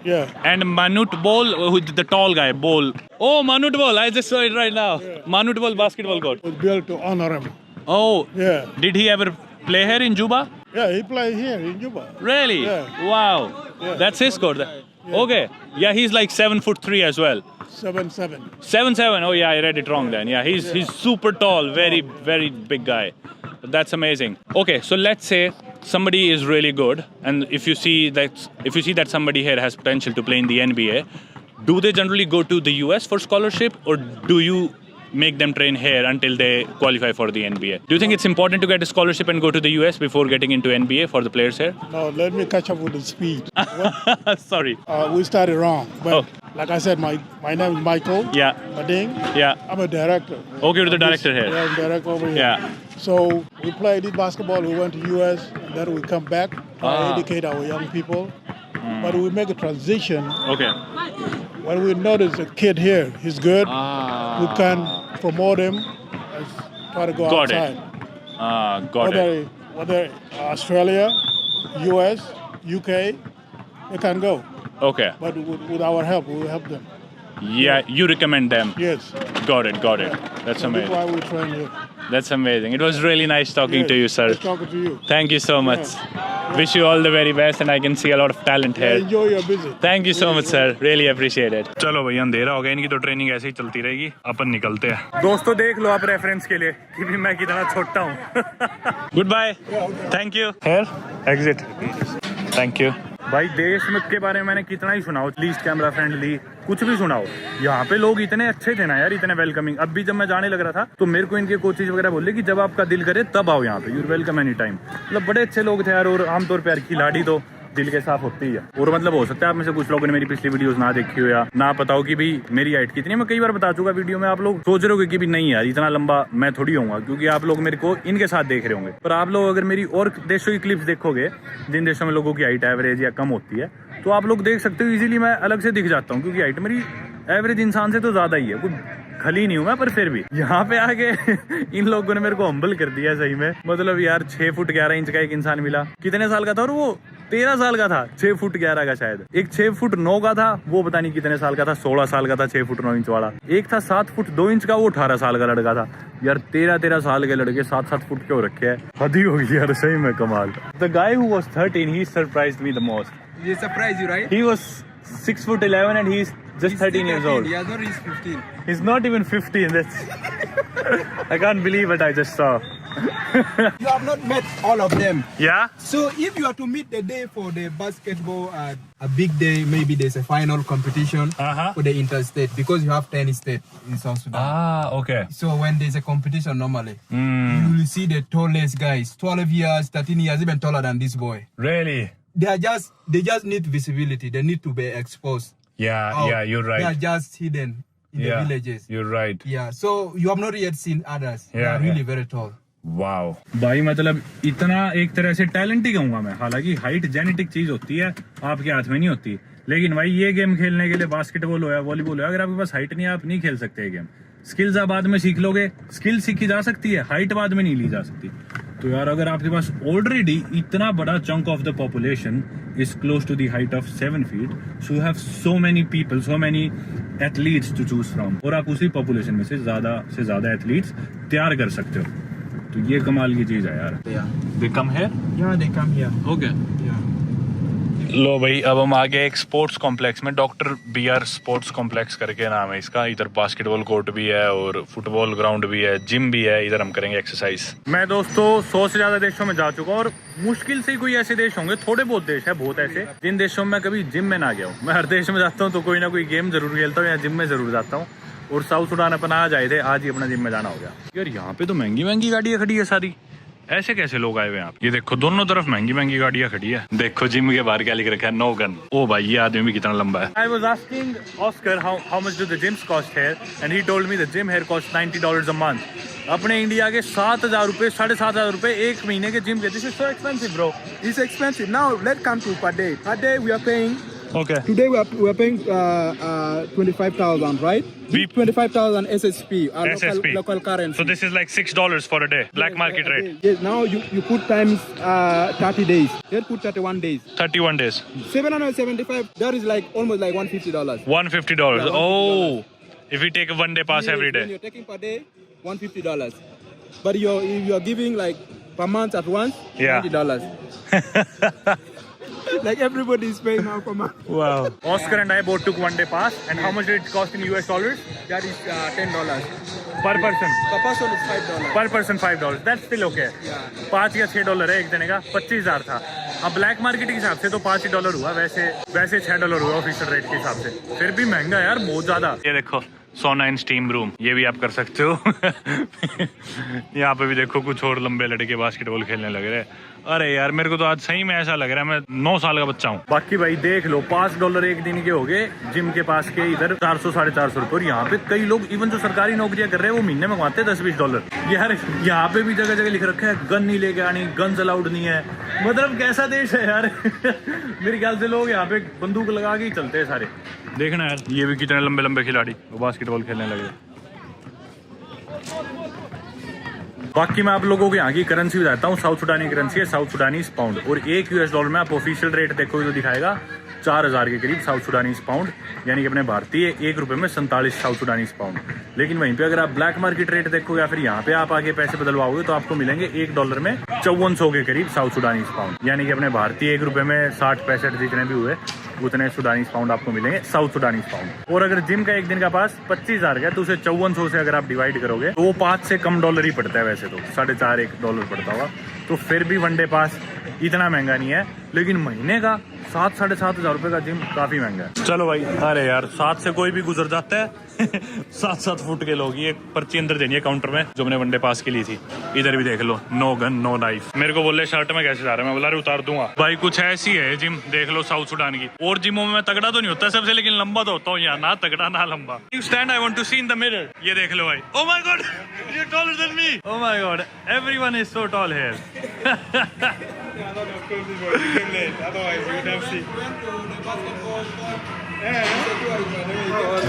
F: Yeah.
B: And Manute Bol, the tall guy, Bol. Oh, Manute Bol, I just saw it right now. Manute Bol basketball court.
F: Was built to honor him.
B: Oh,
F: Yeah.
B: did he ever play here in Juba?
F: Yeah, he played here in Juba.
B: Really?
F: Yeah.
B: Wow.
F: Yeah.
B: That's his court. Okay. Yeah, he's like 7'3" as well.
F: 7'7".
B: 7'7". Oh yeah, I read it wrong then. Yeah, he's super tall, very big guy. That's amazing. Okay, so let's say somebody is really good, and if you see that somebody here has potential to play in the NBA, do they generally go to the US for scholarship, or do you make them train here until they qualify for the NBA? Do you think it's important to get a scholarship and go to the US before getting into NBA for the players here?
F: No, let me catch up with the speed.
B: Sorry.
F: We started wrong. But
B: Oh.
F: like I said, my name is Michael
B: Yeah.
F: Mading.
B: Yeah.
F: I'm a director.
B: Okay, you're the director here.
F: Yeah, I'm director over here.
B: Yeah.
F: So we played this basketball, we went to US, and then we come back, educate our young people. But we make a transition.
B: Okay.
F: When we notice a kid here, he's good, we can promote him and try to go
B: Got it.
F: outside.
B: Got it.
F: Whether Australia, US, UK, they can go.
B: Okay.
F: But with our help, we will help them.
B: Yeah, you recommend them.
F: Yes.
B: Got it. That's
F: So that's
B: amazing.
F: why we train here.
B: That's amazing. It was really nice talking to you, sir.
F: Nice talking to you.
B: Thank you so much. Wish you all the very best, and I can see a lot of talent here.
F: Enjoy your visit.
B: Thank you so much, sir. Really appreciate it. चलो भैया अंधेरा हो गया, इनकी तो training ऐसे ही चलती रहेगी, अपन निकलते हैं। दोस्तों देख लो आप रेफरेंस के लिए कि भी मैं कितना छोटा हूँ। Good bye, thank you. Here, exit. Thank you. भाई देश में के बारे में मैंने कितना ही सुना हो, लीस्ट कैमरा फ्रेंडली, कुछ भी सुना हो, यहाँ पे लोग इतने अच्छे थे ना यार, इतने वेलकमिंग। अब भी जब मैं जाने लग रहा था तो मेरे को इनके कोचेज वगैरह बोले कि जब आपका दिल करे तब आओ यहाँ पे, यूर वेलकम एनी टाइम। मतलब बड़े अच्छे लोग थे यार, और आमतौर पर यार खिलाड़ी तो दिल के साफ होती है। और मतलब हो सकता है आप में से कुछ लोगों ने मेरी पिछली वीडियोस ना देखी हो या ना पता हो कि भी मेरी हाइट कितनी है। मैं कई बार बता चुका वीडियो में, आप लोग सोच रहे होगे कि भी नहीं यार इतना लंबा मैं थोड़ी होऊंगा, क्योंकि आप लोग मेरे को इनके साथ देख रहे होंगे। पर आप लोग अगर मेरी और देशों की क्लिप्स देखोगे, जिन देशों में लोगों की हाइट एवरेज या कम होती है, तो आप लोग देख सकते हो इजीली मैं अलग से दिख जाता हूँ, क्योंकि हाइट मेरी एवरेज इंसान से तो ज्यादा ही है। कुछ खली नहीं हूँ मैं, पर फिर भी यहाँ पे आके इन लोगों ने मेरे को हम्बल कर दिया सही में। मतलब यार 6 फुट 11 इंच का एक इंसान मिला, कितने साल का था, और वो 13 साल का था, 6 फुट 11 का शायद। एक 6 फुट 9 का था, वो पता नहीं कितने साल का था, 16 साल का था 6 फुट 9 इंच वाला। एक था 7 फुट 2 इंच का, वो 18 साल का लड़का था। यार 13 साल के लड़के 7 फुट क्यों रखे है, हद ही होगी यार सही में, कमाल। The guy who was 13, he surprised me the most.
C: He surprised you, right?
B: He was 6 foot 11 and he's just 13 years old.
C: He has not reached 15.
B: He's not even 15. That's I can't believe what I just saw.
C: You have not met all of them.
B: Yeah.
C: So if you are to meet the day for the basketball, a big day, maybe there's a final competition for the interstate because you have 10 states in South Sudan.
B: Ah, okay.
C: So when there's a competition normally, you will see the tallest guys, 12 years, 13 years, even taller than this boy.
B: Really?
C: They just need visibility. They need to be exposed.
B: Yeah,
C: out.
B: yeah, you're right.
C: They are just hidden in the villages.
B: You're right.
C: Yeah, so you have not yet seen others. They are really very tall.
B: Wow भाई, मतलब इतना एक तरह से talent ही कहूंगा मैं। हालांकि height genetic चीज होती है, आपके हाथ में नहीं होती। लेकिन भाई ये गेम खेलने के लिए बास्केटबॉल हो या वॉलीबॉल हो, अगर आपके पास हाइट नहीं है आप नहीं खेल सकते ये गेम। स्किल्स आप बाद में सीख लोगे, स्किल सीखी जा सकती है, हाइट बाद में नहीं ली जा सकती। तो यार अगर आपके पास ऑलरेडी इतना बड़ा chunk of the population is close to the height of 7 feet, so you have so many people, so many athletes to choose from, और आप उसी पॉपुलेशन में से ज्यादा एथलीट्स तैयार कर सकते हो। तो ये कमाल की चीज है यार। They come here?
C: Yeah, they come here.
B: Okay.
C: Yeah.
B: लो भाई, अब हम आ गए एक स्पोर्ट्स कॉम्प्लेक्स में, डॉक्टर BR स्पोर्ट्स कॉम्प्लेक्स करके नाम है इसका। इधर बास्केटबॉल कोर्ट भी है और फुटबॉल ग्राउंड भी है, जिम भी है। इधर हम करेंगे एक्सरसाइज। मैं दोस्तों 100 से ज्यादा देशों में जा चुका हूँ और मुश्किल से कोई ऐसे देश होंगे, थोड़े बहुत देश है, बहुत ऐसे जिन देशों में कभी जिम में ना गया हूँ। मैं हर देश में जाता हूँ तो कोई ना कोई गेम जरूर खेलता हूँ या जिम में जरूर जाता हूँ। और साउथ सुडान अपन आ जाए थे, आज ही अपना जिम में जाना हो गया। यार यहाँ पे तो महंगी महंगी गाड़ियाँ खड़ी है सारी। ऐसे कैसे लोग आए हुए हैं? ये देखो दोनों तरफ महंगी महंगी गाड़ियाँ खड़ी है। देखो जिम के बाहर क्या लिख रखा है, नो गन। ओ भाई ये आदमी भी कितना लंबा है। I was asking Oscar how much do the gyms cost here and he told me the gym here costs $90 a month. अपने इंडिया के 7,000 रुपए, 7,500 रुपए एक महीने के जिम के। This is so expensive, bro.
C: It's expensive. Now let's come to per day. Per day we are paying.
B: Okay.
C: Today we are paying 25,000, right? 25,000 SSP,
B: SSP.
C: local currency.
B: So this is like $6 for a day, black market rate.
C: Yes. Now you put times 30 days. Then put 31 days.
B: 31 days.
C: 775. That is like almost like $150.
B: $150. Oh, if we take a one day pass every
C: When
B: day.
C: you're taking per day, $150. But you're giving like per month at once,
B: Yeah.
C: $90. Like everybody is paying now per month.
B: Wow. Oscar and I both took one day pass. And how much did it cost in US dollars?
C: That is $10.
B: Per person.
C: Per person is $5.
B: पर person $5। That's still okay. 5 या $6 है एक जने का। 25,000 था। अब black market के हिसाब से तो $5 हुआ, वैसे $6 हुआ ऑफिशियल रेट के हिसाब से। फिर भी महंगा यार, बहुत ज्यादा। ये देखो सोना इन स्टीम रूम, ये भी आप कर सकते हो। यहाँ पे भी देखो कुछ और लंबे लड़के बास्केटबॉल खेलने लग रहे हैं। अरे यार मेरे को तो आज सही में ऐसा लग रहा है मैं 9 साल का बच्चा हूँ। बाकी भाई देख लो $5 एक दिन के हो गए जिम के पास के, इधर 400-450 रुपए। और यहाँ पे कई लोग इवन जो सरकारी नौकरियां कर रहे हैं वो महीने में कमाते हैं $10-20। यार यहाँ पे भी जगह जगह लिख रखा है गन नहीं लेके आनी, गन्स अलाउड नहीं है। मतलब कैसा देश है यार। मेरे ख्याल से लोग यहाँ पे बंदूक लगा के ही चलते हैं सारे। देखना यार ये भी कितने लंबे लंबे खिलाड़ी वो बास्केटबॉल खेलने लगे। बाकी मैं आप लोगों को यहाँ की करेंसी बताता हूँ। साउथ सुडानी करेंसी है, साउथ सुडानी पाउंड। और $1 में आप ऑफिशियल रेट देखोगे तो दिखाएगा 4,000 के करीब साउथ सुडानी पाउंड, यानी कि अपने भारतीय ₹1 में 47 साउथ सुडानी पाउंड। लेकिन वहीं पे अगर आप ब्लैक मार्केट रेट देखोगे या फिर यहाँ पे आप आगे पैसे बदलवाओगे तो आपको मिलेंगे $1 में 5400 के करीब साउथ सुडानी पाउंड, यानी कि अपने भारतीय ₹1 में 60-65 जितने भी हुए उतने सुडानी पाउंड आपको मिलेंगे साउथ सुडानी पाउंड। और अगर जिम का एक दिन का पास 25,000 का तो उसे 5400 से अगर आप डिवाइड करोगे तो वो 5 से कम $1 ही पड़ता है। वैसे तो $4.5-1 पड़ता होगा, तो फिर भी वनडे पास इतना महंगा नहीं है। लेकिन महीने का 7-7,500 रुपए का जिम काफी महंगा है। चलो भाई, अरे यार 7 से कोई भी गुजर जाता है। 7-7 फुट के लोग। ये पर्ची अंदर देनी है काउंटर में जो मैंने वनडे पास के लिए थी। इधर भी देख लो, नो गन नो नाइफ। मेरे को बोले शर्ट में कैसे जा रहा है, मैं बोला उतार दूंगा। भाई कुछ ऐसी है जिम, देख लो साउथ सुडान की। और जिमों में मैं तगड़ा तो नहीं होता सबसे, लेकिन लंबा तो होता हूँ। यहाँ ना तगड़ा ना लंबा। You stand, I want to see in the mirror. ये देख लो भाई। Oh my God, you are taller than me. Oh my God, everyone is so tall here.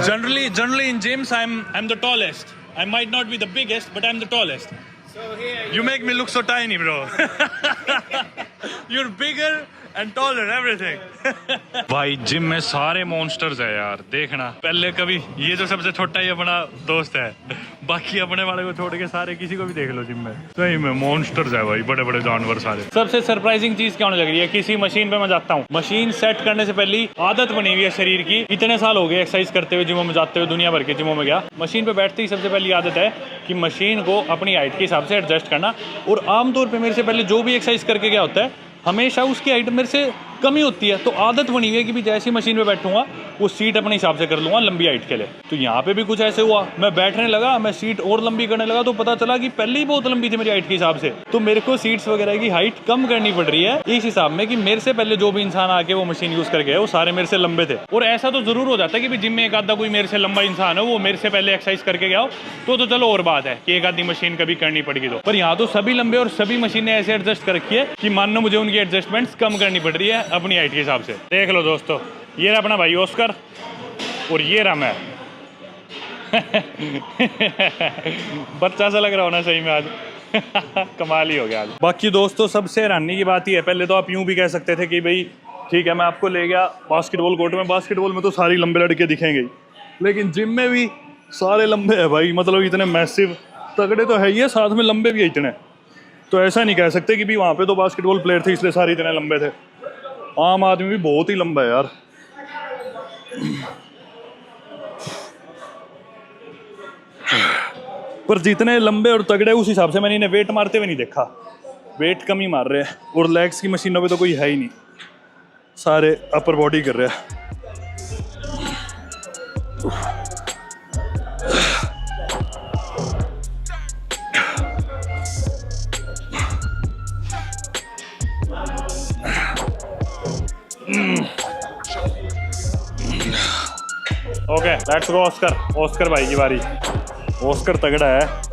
B: Generally in gyms I'm the tallest. I might not be the biggest, but I'm the tallest. So here you make me look so tiny, bro. You're bigger and taller everything. भाई gym में सारे monsters है यार, देखना। पहले कभी ये जो सबसे छोटा ही अपना दोस्त है, बाकी अपने वाले को छोड़ के सारे किसी को भी देख लो जिम में, सही में मॉन्स्टर्स है भाई, बड़े बड़े जानवर सारे। सबसे सरप्राइजिंग चीज क्या होने लग रही है, किसी मशीन पे मैं जाता हूँ, मशीन सेट करने से पहले आदत बनी हुई है शरीर की, इतने साल हो गए एक्सरसाइज करते हुए, जिमों में जाते हुए, दुनिया भर के जिमों में गया, मशीन पे बैठते ही सबसे पहली आदत है कि मशीन को अपनी हाइट के हिसाब से एडजस्ट करना। और आमतौर पे मेरे से पहले जो भी एक्सरसाइज करके गया होता है, हमेशा उसकी हाइट मेरे से कमी होती है, तो आदत बनी हुई है कि भी जैसी मशीन पे बैठूंगा वो सीट अपने हिसाब से कर लूंगा लंबी हाइट के लिए। तो यहाँ पे भी कुछ ऐसे हुआ, मैं बैठने लगा, मैं सीट और लंबी करने लगा, तो पता चला कि पहले ही बहुत लंबी थी मेरी हाइट के हिसाब से, तो मेरे को सीट्स वगैरह की हाइट कम करनी पड़ रही है इस हिसाब में कि मेरे से पहले जो भी इंसान आके वो मशीन यूज करके वो सारे मेरे से लंबे थे। और ऐसा तो जरूर हो जाता है कि जिम में एक आधा कोई मेरे से लंबा इंसान हो, वो मेरे से पहले एक्सरसाइज करके गया हो, तो चलो और बात है कि एक आधी मशीन कभी करनी पड़ेगी। तो पर यहाँ तो सभी लंबे और सभी मशीनें ऐसे एडजस्ट कर रखी है कि मान लो मुझे उनकी एडजस्टमेंट्स कम करनी पड़ रही है अपनी हाइट के हिसाब से। देख लो दोस्तों, ये रहा अपना भाई ऑस्कर और ये रहा मैं। बच्चा सा लग रहा हो ना सही में आज। कमाल ही हो गया आज। बाकी दोस्तों सबसे हैरानी की बात ही है, पहले तो आप यूं भी कह सकते थे कि भाई ठीक है मैं आपको ले गया बास्केटबॉल कोर्ट में, बास्केटबॉल में तो सारी लंबे लड़के दिखेंगे, लेकिन जिम में भी सारे लंबे हैं भाई, मतलब इतने मैसिव तगड़े तो है ही है, साथ में लंबे भी है इतने। तो ऐसा नहीं कह सकते कि भी वहाँ पे तो बास्केटबॉल प्लेयर थे इसलिए सारे इतने लंबे थे, आम आदमी भी बहुत ही लंबा है यार। पर जितने लंबे और तगड़े उस हिसाब से मैंने इन्हें वेट मारते हुए नहीं देखा, वेट कम ही मार रहे हैं। और लेग्स की मशीनों पे तो कोई है ही नहीं, सारे अपर बॉडी कर रहे हैं। Okay let's go Oscar. Oscar भाई की बारी, ऑस्कर तगड़ा है।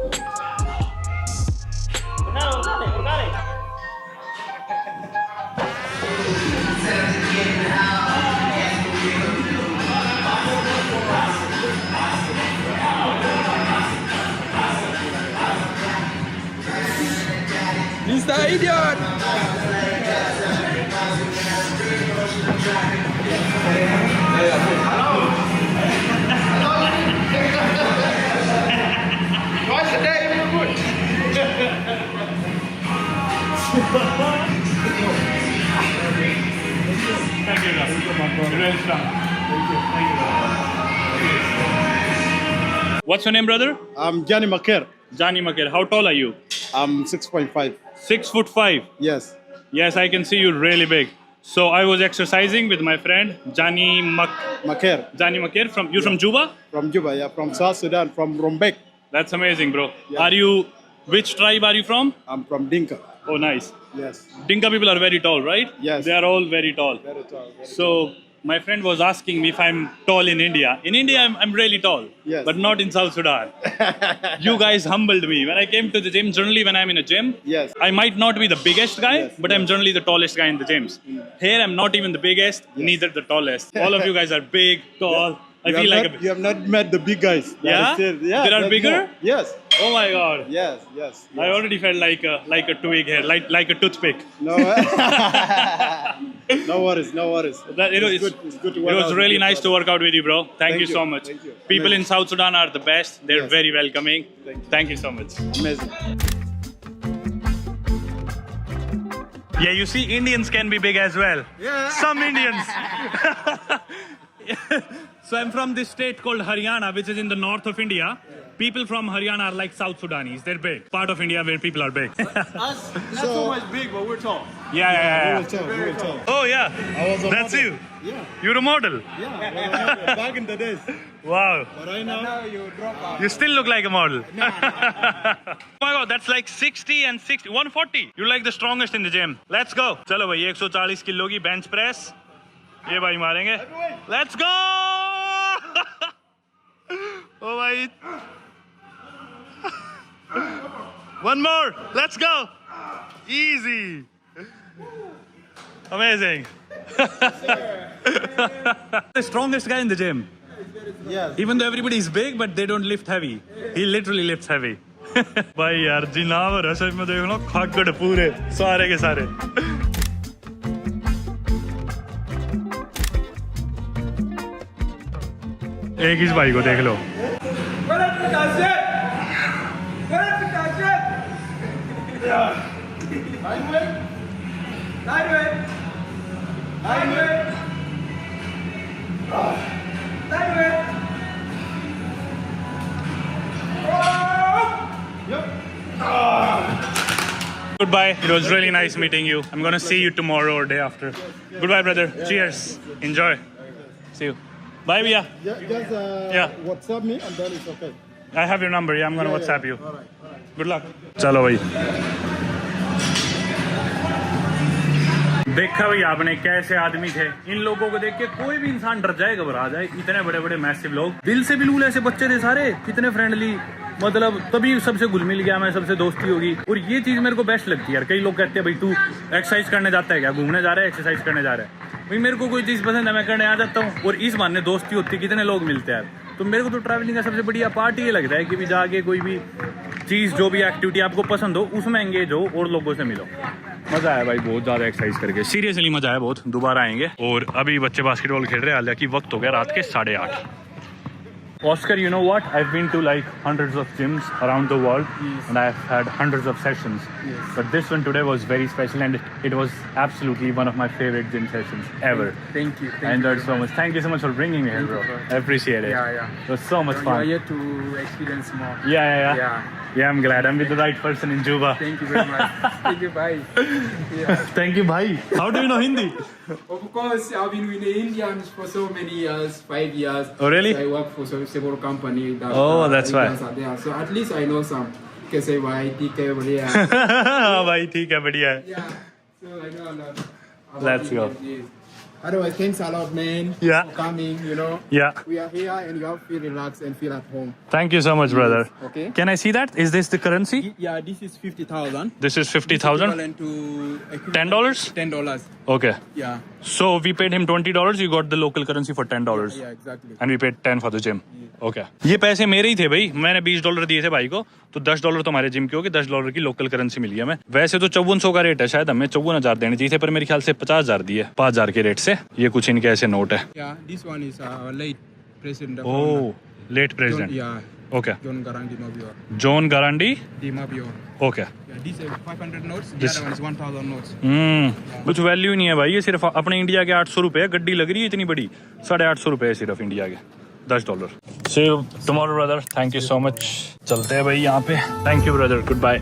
C: Mr. Idiot! What's the day in the bush?
B: Thank you, guys. You're very strong. What's your name, brother?
G: I'm Johnny Maker.
B: Johnny Maker. How tall are you?
G: I'm 6.5.
B: 6'5".
G: Yes.
B: Yes, I can see you're really big. So I was exercising with my friend Johnny
G: Maker.
B: Johnny Maker from from Juba?
G: From Juba, yeah. From South Sudan, from Rumbek.
B: That's amazing, bro.
G: Yeah.
B: Are you? Which tribe are you from?
G: I'm from Dinka.
B: Oh, nice.
G: Yes.
B: Dinka people are very tall, right?
G: Yes.
B: They are all very tall.
G: Very tall.
B: So my friend was asking me if I'm tall in India. In India, I'm really tall,
G: Yes.
B: but not in South Sudan. You guys humbled me. When I came to the gym, generally when I'm in a gym,
G: Yes.
B: I might not be the biggest guy,
G: Yes,
B: but I'm generally the tallest guy in the gyms. Here, I'm not even the biggest, neither the tallest. All of you guys are big, tall. I feel like
G: you have not met the big guys. That
B: Yeah?
G: is still-
B: There are
G: there's
B: bigger?
G: more. Yes.
B: oh my god.
G: Yes. Yes.
B: I already felt like a twig here, like a toothpick.
G: No. No worries. No worries.
B: That,
G: It's good. It's good to work
B: It was
G: out
B: really
G: with
B: nice to
G: you.
B: work out with you, bro. Thank you so much.
G: Thank you.
B: People in
G: Amazing.
B: South Sudan are the best. They're
G: Yes.
B: very welcoming.
G: Thank you.
B: You so much.
G: Amazing.
B: Yeah, you see, Indians can be big as well.
C: Yeah.
B: Some Indians. So I'm from this state called Haryana, which is in the north of India. People from Haryana are like South Sudanese. They're big. Part of India where people are big.
C: Us, not so much big, but we're tall.
B: Yeah.
G: Real tall. Real tall.
B: Oh yeah,
G: I was a
B: that's
G: model.
B: you.
G: Yeah.
B: You're a model.
G: Yeah. Back in the days.
B: Wow.
G: But right now.
C: Now you drop out.
B: You still look like a model. Oh my god, that's like 60 and 60, 140. You're like the strongest in the gym. Let's go. चलो भाई 140 kilo की bench press ये भाई मारेंगे. Let's go. Oh भाई. One more. Let's go. Easy. Amazing. The strongest guy in the gym.
G: Yes.
B: Even though everybody is big, but they don't lift heavy. He literally lifts heavy. भाई यार जिनावर है सच में, देख लो खाकड़ पूरे सारे के सारे. एक इस भाई को देख लो। Goodbye. It was really nice meeting you. I'm gonna see you tomorrow or day after. Goodbye, brother. Cheers. Enjoy. See you. Bye, Bia.
G: Just
B: Yeah.
G: WhatsApp me and then it's okay.
B: I have your number. Yeah, I'm gonna WhatsApp you.
G: All right.
B: Good luck. चलो भाई। देखा भाई आपने कैसे आदमी थे। इन लोगों को देख के कोई भी इंसान डर जाए, घबरा जाए। इतने बड़े बड़े मैसिव लोग, दिल से बिल्कुल ऐसे बच्चे थे सारे, कितने फ्रेंडली। मतलब तभी सबसे घुल मिल गया मैं, सबसे दोस्ती होगी। और ये चीज मेरे को बेस्ट लगती है यार। कई लोग कहते हैं भाई तू एक्सरसाइज करने जाता है क्या, घूमने जा रहा है, एक्सरसाइज करने जा रहा है। भाई मेरे को कोई चीज पसंद है, मैं करने आ जाता हूँ। और इस बहाने दोस्ती होती है, कितने लोग मिलते हैं यार। तो मेरे को तो ट्रैवलिंग का सबसे बढ़िया पार्ट ये लगता है कि भी जाके कोई भी चीज, जो भी एक्टिविटी आपको पसंद हो, उसमें एंगेज हो और लोगों से मिलो। मजा आया भाई बहुत ज्यादा एक्सरसाइज करके, सीरियसली मजा आया बहुत। दोबारा आएंगे। और अभी बच्चे बास्केटबॉल खेल रहे हैं, हालांकि वक्त हो गया रात के 8:30। Oscar, you know what? I've been to like hundreds of gyms around the world, and I've had hundreds of sessions. But this one today was very special, and it was absolutely one of my favorite gym sessions ever.
H: Thank you.
B: I enjoyed so much. Thank you so much for bringing me here, bro. I appreciate it.
H: Yeah.
B: It was so much
H: You are
B: fun.
H: here to experience more.
B: Yeah.
H: Yeah.
B: Yeah, I'm glad. I'm with the right person in Juba.
H: Thank you very much. Thank you, bye. Yeah.
B: Thank you, bhai. How do you know Hindi?
H: Of course, I've been with the Indians for so many years, 5 years.
B: Oh, really?
H: I work for several companies.
B: Oh, that's why.
H: Indians are there. So at least I know some. कैसे भाई ठीक है बढ़िया.
B: हाँ भाई ठीक है बढ़िया है.
H: Yeah. So I know a lot.
B: Let's go.
H: Otherwise, thanks a lot, man.
B: Yeah.
H: For coming, you know.
B: Yeah.
H: We are here and you have to feel relaxed and feel at home.
B: Thank you so much, brother.
H: Okay.
B: Can I see that? Is this the currency?
C: Yeah, this is 50,000.
B: This is 50,000.
C: Equivalent to
B: $10?
C: $10.
B: Okay.
C: Yeah.
B: So we paid him $20. You got the local currency for $10.
C: Yeah, exactly.
B: And we paid 10 for the gym. Okay. ये पैसे मेरे ही थे भाई. मैंने $20 दिए थे भाई को. तो $10 तो हमारे जिम के हो गए. $10 की लोकल करेंसी मिली है हमें. वैसे तो 5400 का रेट है, शायद हमें 54,000 देने चाहिए थे, पर मेरे ख्याल से 50,000 दिए 5,000 के रेट से. ये कुछ इनके ऐसे नोट है.
C: Yeah, this one is our late president.
B: Oh, late president.
C: Yeah,
B: Okay.
C: John Garang Mabior.
B: John Garandi.
C: Di Mabior.
B: Okay.
C: Yeah, these are 500 notes. The
B: This-
C: other one is 1,000 notes.
B: कुछ value नहीं है भाई. ये सिर्फ अपने India के 800 रुपए. गड्डी लग रही है इतनी बड़ी. 850 रुपए सिर्फ इंडिया के. $10. See you tomorrow, brother. Thank you so much. चलते हैं भाई यहाँ पे. Thank you, brother. Goodbye.